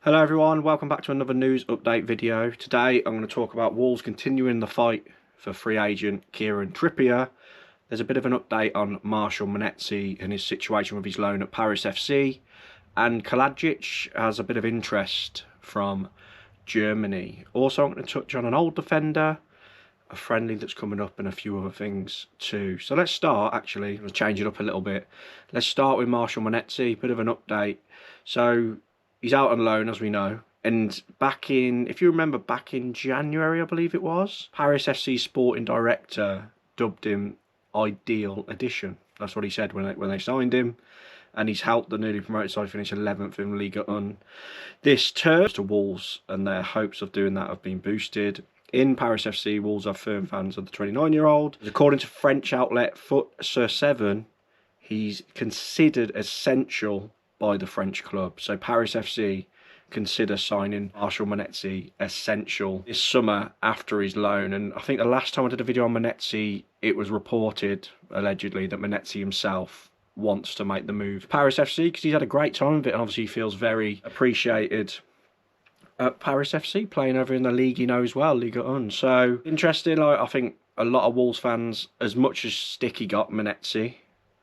Hello everyone, welcome back to another news update video. Today I'm going to talk about Wolves continuing the fight for free agent Kieran Trippier. There's a bit of an update on Marshall Munetsi and his situation with his loan at Paris FC. And Kalajdzic has a bit of interest from Germany. Also I'm going to touch on an old defender, a friendly that's coming up, and a few other things too. So let's start, actually, we'll change it up a little bit. Let's start with Marshall Munetsi, bit of an update. So he's out on loan, as we know. And if you remember, back in January, I believe it was, Paris FC sporting director dubbed him ideal addition. That's what he said when they signed him. And he's helped the newly promoted side finish 11th in Liga 1 this term. To Wolves, and their hopes of doing that have been boosted. In Paris FC, Wolves are firm fans of the 29-year-old. According to French outlet Foot sur 7, he's considered essential by the French club. So Paris FC consider signing Marshall Munetsi essential this summer after his loan. And I think the last time I did a video on Munetsi, it was reported, allegedly, that Munetsi himself wants to make the move. Paris FC, because he's had a great time of it and obviously feels very appreciated at Paris FC, playing over in the league, you know, as well, Liga 1. So interesting. I think a lot of Wolves fans, as much as stick he got Munetsi,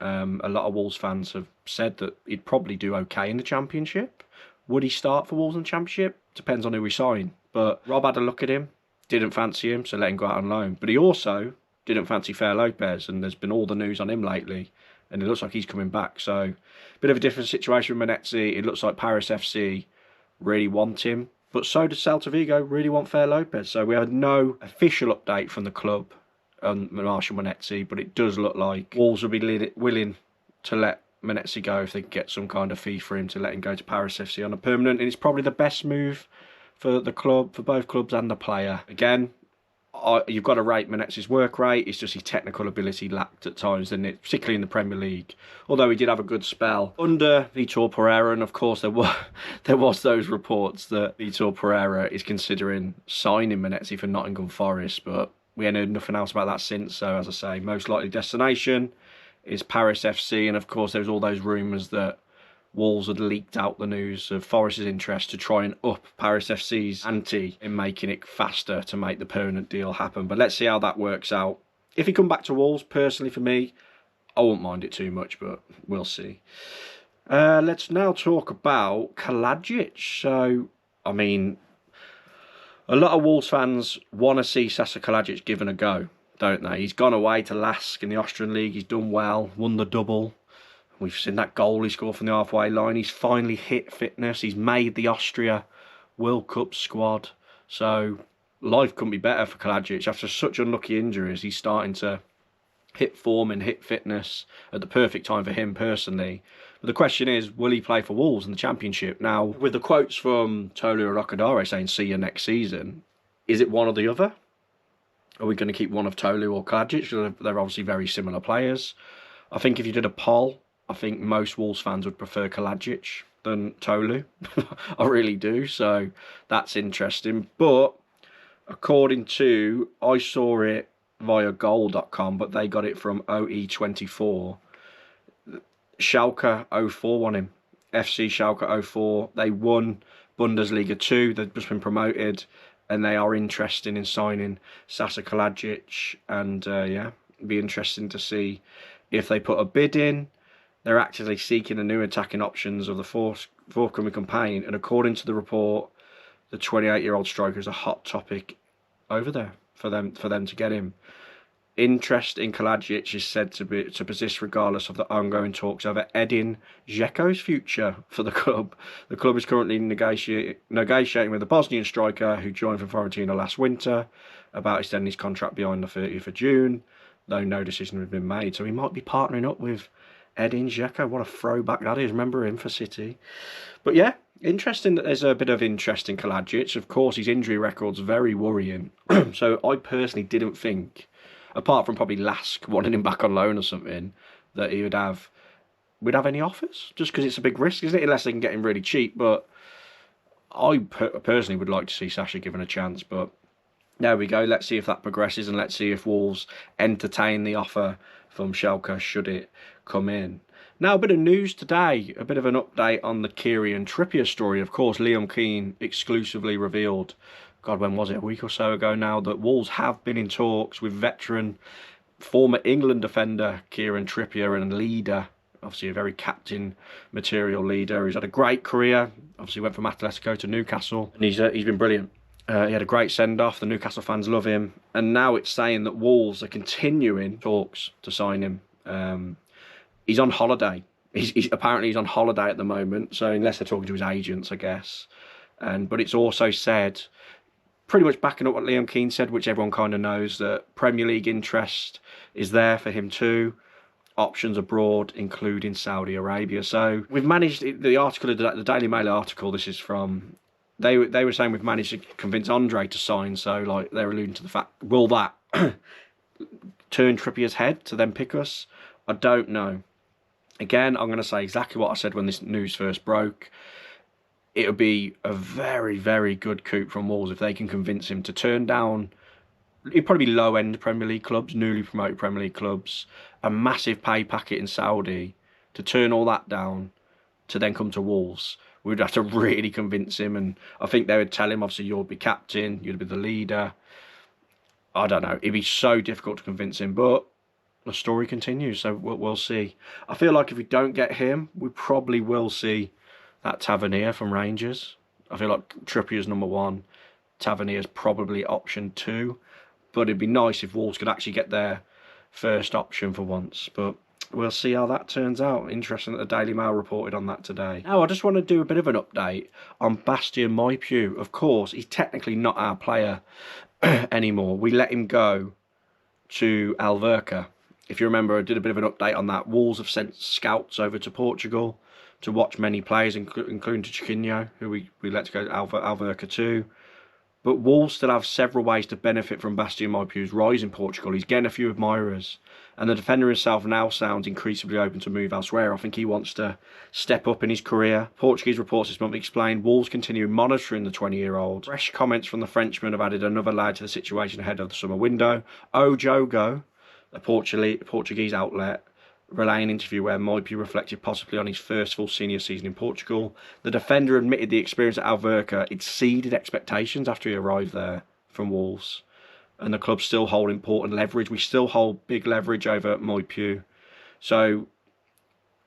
a lot of Wolves fans have said that he'd probably do okay in the Championship. Would he start for Wolves in the Championship? Depends on who we sign. But Rob had a look at him, didn't fancy him, so let him go out on loan. But he also didn't fancy Fer Lopez, and there's been all the news on him lately, and it looks like he's coming back. So a bit of a different situation with Munetsi. It looks like Paris FC really want him, but so does Celta Vigo really want Fer Lopez. So we have no official update from the club on Marshall Munetsi, but it does look like Wolves will be willing to let Munetsi go if they can get some kind of fee for him to let him go to Paris FC on a permanent. And it's probably the best move for the club, for both clubs and the player. Again, you've got to rate Munetsi's work rate. It's just his technical ability lacked at times, didn't it? Particularly in the Premier League. Although he did have a good spell under Vitor Pereira, and of course there was those reports that Vitor Pereira is considering signing Munetsi for Nottingham Forest, but we ain't heard nothing else about that since. So as I say, most likely destination is Paris FC, and of course there's all those rumours that Wolves had leaked out the news of Forest's interest to try and up Paris FC's ante in making it faster to make the permanent deal happen. But let's see how that works out. If he come back to Wolves, personally for me, I won't mind it too much, but we'll see. Let's now talk about Kalajdzic. So, I mean, a lot of Wolves fans want to see Sasa Kalajdzic given a go, don't they? He's gone away to Lask in the Austrian League. He's done well, won the double. We've seen that goal he scored from the halfway line. He's finally hit fitness. He's made the Austria World Cup squad. So life couldn't be better for Kalajdzic. After such unlucky injuries, he's starting to hit form and hit fitness at the perfect time for him personally. But the question is, will he play for Wolves in the Championship? Now, with the quotes from Tolu Rokadare saying, see you next season, is it one or the other? Are we going to keep one of Tolu or Kalajdzic? They're obviously very similar players. I think if you did a poll, I think most Wolves fans would prefer Kalajdzic than Tolu. I really do. So that's interesting. But according to, I saw it via goal.com, but they got it from OE24. Schalke 04 won him. FC Schalke 04. They won Bundesliga 2. They've just been promoted, and they are interested in signing Sasa Kalajdzic. And yeah, it'd be interesting to see if they put a bid in. They're actively seeking the new attacking options of the forthcoming campaign, and according to the report, the 28-year-old striker is a hot topic over there for them to get him. Interest in Kalajdzic is said to persist regardless of the ongoing talks over Edin Dzeko's future for the club. The club is currently negotiating with the Bosnian striker who joined from Fiorentina last winter about extending his contract beyond the 30th of June, though no decision has been made. So he might be partnering up with Edin Dzeko. What a throwback that is. Remember him for City. But yeah, interesting that there's a bit of interest in Kalajdzic. Of course, his injury record's very worrying. So I personally didn't think, apart from probably Lask wanting him back on loan or something, that we'd have any offers. Just because it's a big risk, isn't it? Unless they can get him really cheap. But I personally would like to see Sasha given a chance. But there we go. Let's see if that progresses, and let's see if Wolves entertain the offer from Schalke should it come in. Now, a bit of news today, a bit of an update on the Kieran Trippier story. Of course, Liam Keane exclusively revealed, God, when was it, a week or so ago now, that Wolves have been in talks with veteran, former England defender Kieran Trippier and leader, obviously a very captain material leader. He's had a great career, obviously went from Atletico to Newcastle, and he's been brilliant. He had a great send-off, the Newcastle fans love him, and now it's saying that Wolves are continuing talks to sign him. He's on holiday. Apparently he's on holiday at the moment, so unless they're talking to his agents, I guess. But it's also said, pretty much backing up what Liam Keane said, which everyone kind of knows, that Premier League interest is there for him too. Options abroad, including Saudi Arabia. So we've managed, the article, the Daily Mail article, this is from, they were saying we've managed to convince Andre to sign. So like they're alluding to the fact, will that turn Trippier's head to then pick us? I don't know. Again, I'm going to say exactly what I said when this news first broke. It would be a very, very good coup from Wolves if they can convince him to turn down, it'd probably be low-end Premier League clubs, newly promoted Premier League clubs, a massive pay packet in Saudi, to turn all that down, to then come to Wolves. We'd have to really convince him, and I think they would tell him, obviously, you'll be captain, you'll be the leader. I don't know. It'd be so difficult to convince him, but the story continues, so we'll see. I feel like if we don't get him, we probably will see that Tavernier from Rangers. I feel like Trippier's number one, Tavernier's probably option two, but it'd be nice if Wolves could actually get their first option for once, but we'll see how that turns out. Interesting that the Daily Mail reported on that today. Now, I just want to do a bit of an update on Bastien Moypiu. Of course, he's technically not our player anymore. We let him go to Alverca. If you remember, I did a bit of an update on that. Wolves have sent scouts over to Portugal to watch many players, including Chiquinho, who we let go to Alverca too. But Wolves still have several ways to benefit from Bastien Moypiu's rise in Portugal. He's getting a few admirers, and the defender himself now sounds increasingly open to move elsewhere. I think he wants to step up in his career. Portuguese reports this month explained Wolves continue monitoring the 20-year-old. Fresh comments from the Frenchman have added another layer to the situation ahead of the summer window. O Jogo, a Portuguese outlet, relaying an interview where Moypiu reflected possibly on his first full senior season in Portugal. The defender admitted the experience at Alverca exceeded expectations after he arrived there from Wolves, and the club still hold important leverage. We still hold big leverage over Moypiu. So,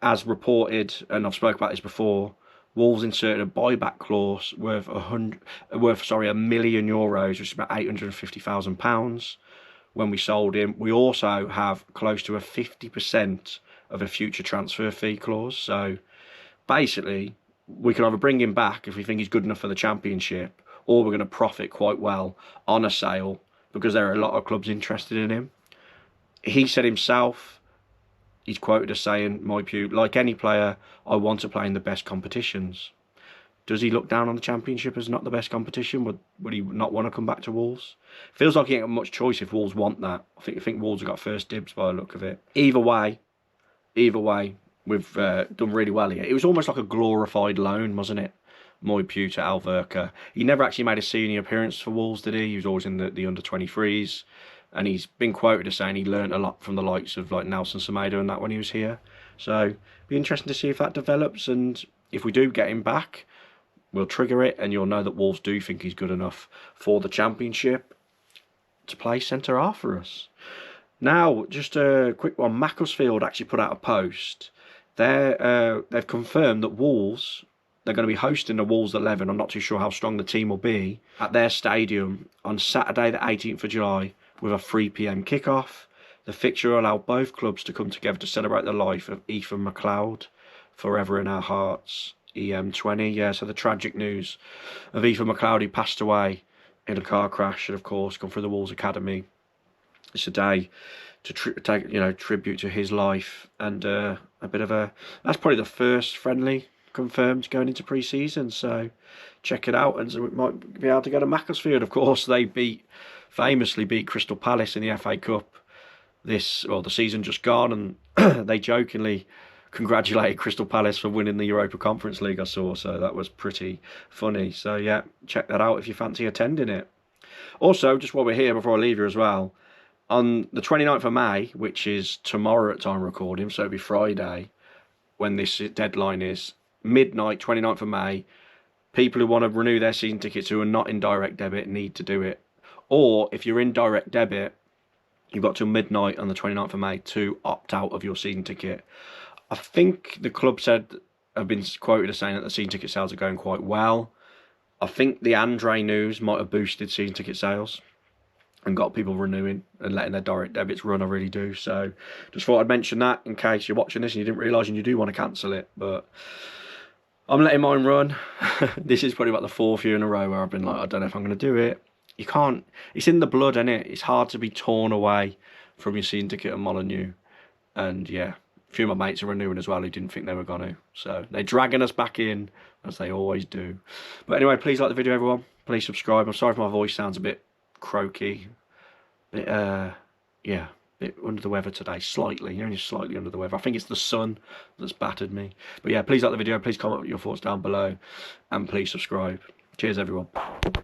as reported, and I've spoken about this before, Wolves inserted a buyback clause worth €1 million, which is about £850,000. When we sold him. We also have close to a 50% of a future transfer fee clause. So basically, we can either bring him back if we think he's good enough for the Championship, or we're going to profit quite well on a sale because there are a lot of clubs interested in him. He said himself, he's quoted as saying, Moypiu, like any player, I want to play in the best competitions. Does he look down on the Championship as not the best competition? Would he not want to come back to Wolves? Feels like he ain't got much choice if Wolves want that. I think Wolves have got first dibs by the look of it. Either way, we've done really well here. It was almost like a glorified loan, wasn't it? Moypiu to Alverca. He never actually made a senior appearance for Wolves, did he? He was always in the under-23s. And he's been quoted as saying he learnt a lot from the likes of like Nelson Semedo and that when he was here. So, be interesting to see if that develops. And if we do get him back, we'll trigger it, and you'll know that Wolves do think he's good enough for the Championship to play centre-half for us. Now, just a quick one. Macclesfield actually put out a post. They've confirmed that Wolves, they're going to be hosting the Wolves 11. I'm not too sure how strong the team will be at their stadium on Saturday the 18th of July with a 3 p.m. kickoff. The fixture will allow both clubs to come together to celebrate the life of Ethan McLeod, forever in our hearts. EM20, yeah, so the tragic news of Ethan McLeod, who passed away in a car crash, and of course come through the Wolves Academy. It's a day to take, tribute to his life, and a bit of that's probably the first friendly confirmed going into pre-season, so check it out, and so we might be able to go to Macclesfield. Of course, they famously beat Crystal Palace in the FA Cup the season just gone, and they jokingly congratulated Crystal Palace for winning the Europa Conference League, I saw, so that was pretty funny. So yeah, check that out if you fancy attending it. Also, just while we're here, before I leave you as well, on the 29th of May, which is tomorrow at time recording, so it'll be Friday, when this deadline is. Midnight, 29th of May. People who want to renew their season tickets who are not in direct debit need to do it. Or if you're in direct debit, you've got till midnight on the 29th of May to opt out of your season ticket. I think the club have been quoted as saying that the season ticket sales are going quite well. I think the Andre news might have boosted season ticket sales and got people renewing and letting their direct debits run. I really do. So just thought I'd mention that in case you're watching this and you didn't realise and you do want to cancel it. But I'm letting mine run. This is probably about the 4th year in a row where I've been like, I don't know if I'm going to do it. You can't. It's in the blood, isn't it? It's hard to be torn away from your season ticket at Molyneux. And yeah, a few of my mates are renewing as well who didn't think they were going to. So they're dragging us back in, as they always do. But anyway, please like the video, everyone. Please subscribe. I'm sorry if my voice sounds a bit croaky. Yeah, bit under the weather today, slightly, only slightly under the weather. I think it's the sun that's battered me. But yeah, please like the video, please comment your thoughts down below, and please subscribe. Cheers, everyone.